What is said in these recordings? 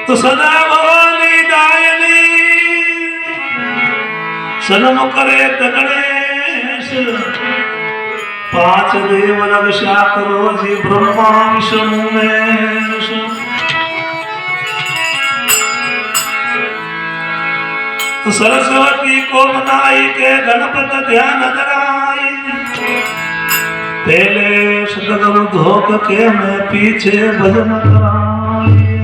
तो सदा भवानी दायनी सनम करे गणेश पांच देव रक्षा करो जी ब्रह्मा विष्णु महेश तो सरस्वती को मनाई के गणपत ध्यान धराई पहले सदगुरु धोख के मैं पीछे भजन कराई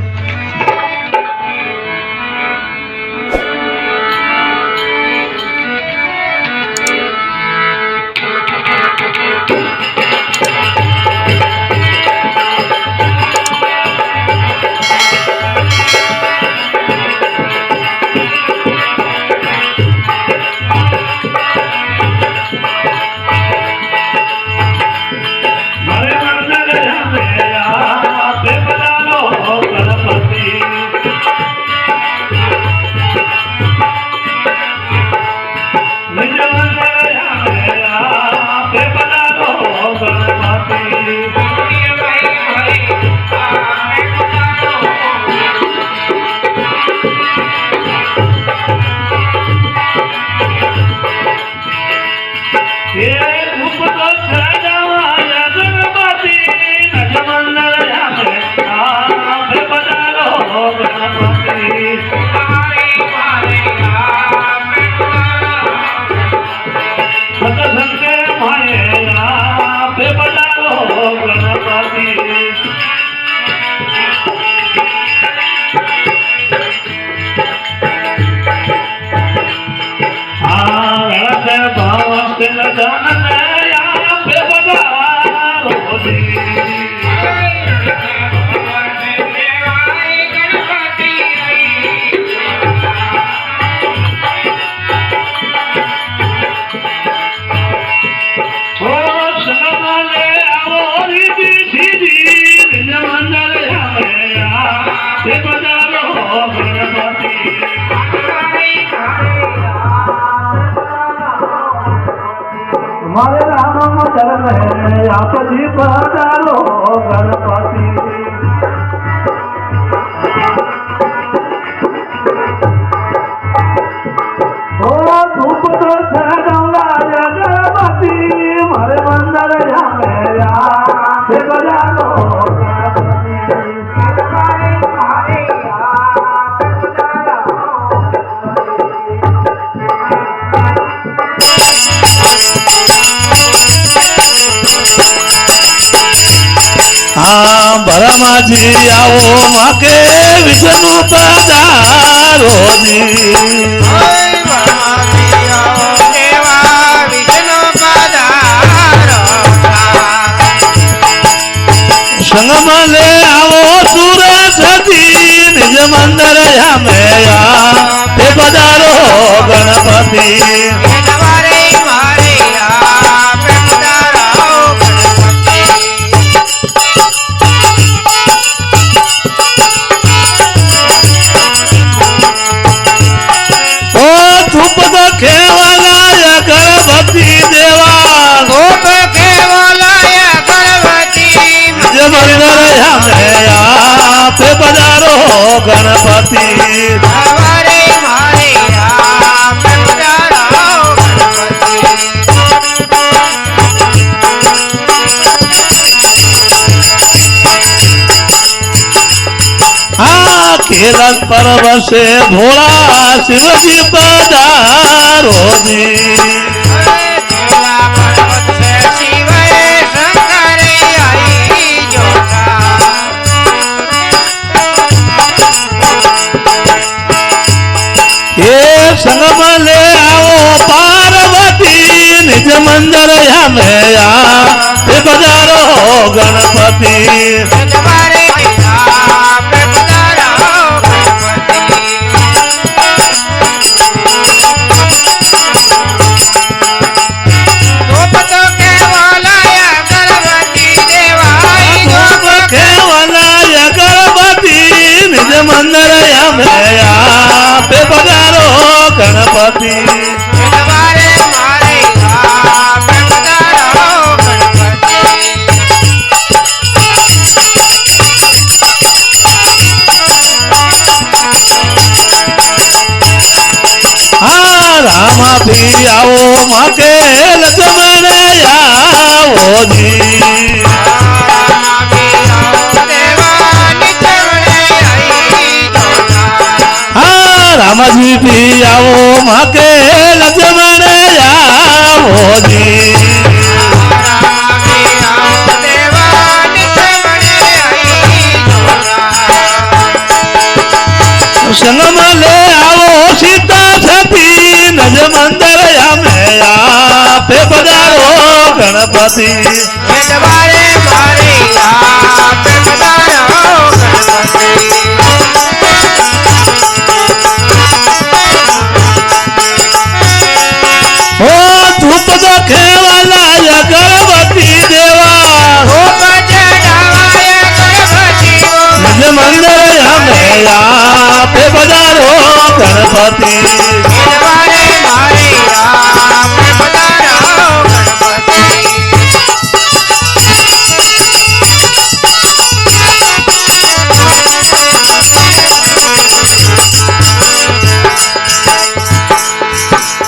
हमारे राम चरण है आप जी पधारो गणपति ओ धूप तो छाऊंगा गणपति हमारे मंदिर से बजारो ब्रह्मा जी आओ माके विष्णु पधारो जी संग मले आओ सूरज जी निज मंदिर में पधारो गणपति गणपति देवा गोप केवलाय गणपति पे पधारो गणपति हमारे मारे पे पधारो केरल पर्वत से भोला शिवजी पधारो जी ये संगम ले आओ पार्वती निज मंदिर में पधारो गणपति मंदिर में पे पधारो गणपति રામાથી આવો માકે લક્ષ્મણ આવો જી હા રામજી થી આવો માકે લક્ષ્મણ આવો જી સંગમાં લે આવો સીતા સતી નજ મંદર અમે આપે પધારો ગણપતિ ઓ ધૂપ તો ખેવાલા ગણપતિ દેવા નજ મંદર અમે આપે પધારો ગણપતિ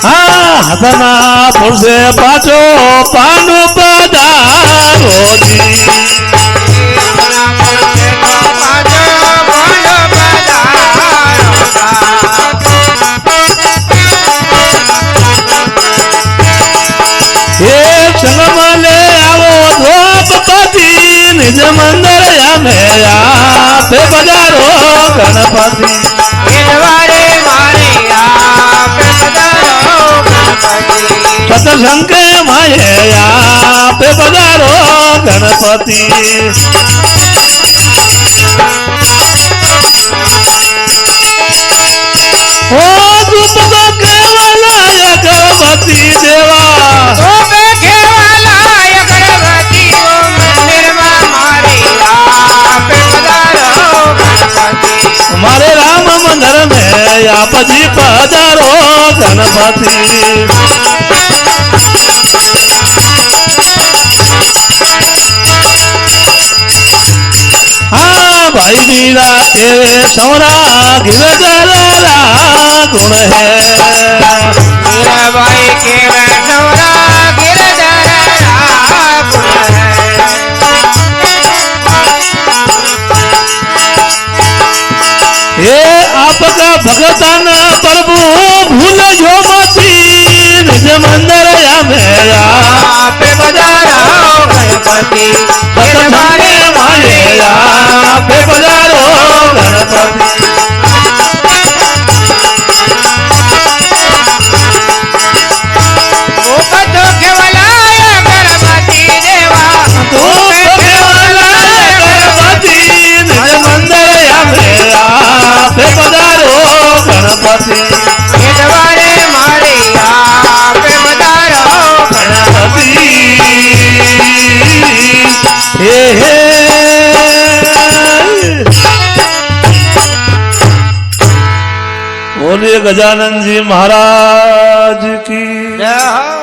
હાથના પુરુષે પાછો પાનો પધારો જી હે સંગમાં લે આવો ધોપપતિ નિજ મંદર અમે આપે પધારો ગણપતિ સતસંગે માયે આપે પધારો ગણપતિ ઓ ધૂપ તો કેવલાય ગણપતિ દેવા મારે રામ મંદિર में આપજી પધારો ગણપતિ हाँ भाई मीरा तेरे सौरा गिरधरा गुण है मेरा भाई के सौरा गिरधरा गुण है ये आपका भगतन प्रभु भूल जो मती निज मंदिर या मेरा पे बजारा गणपति सतसंगे माया पे पधारो गणपति गणपति द्वारे मारे आप पधारो गणपति हे बोलिए गजानन जी महाराज की जय।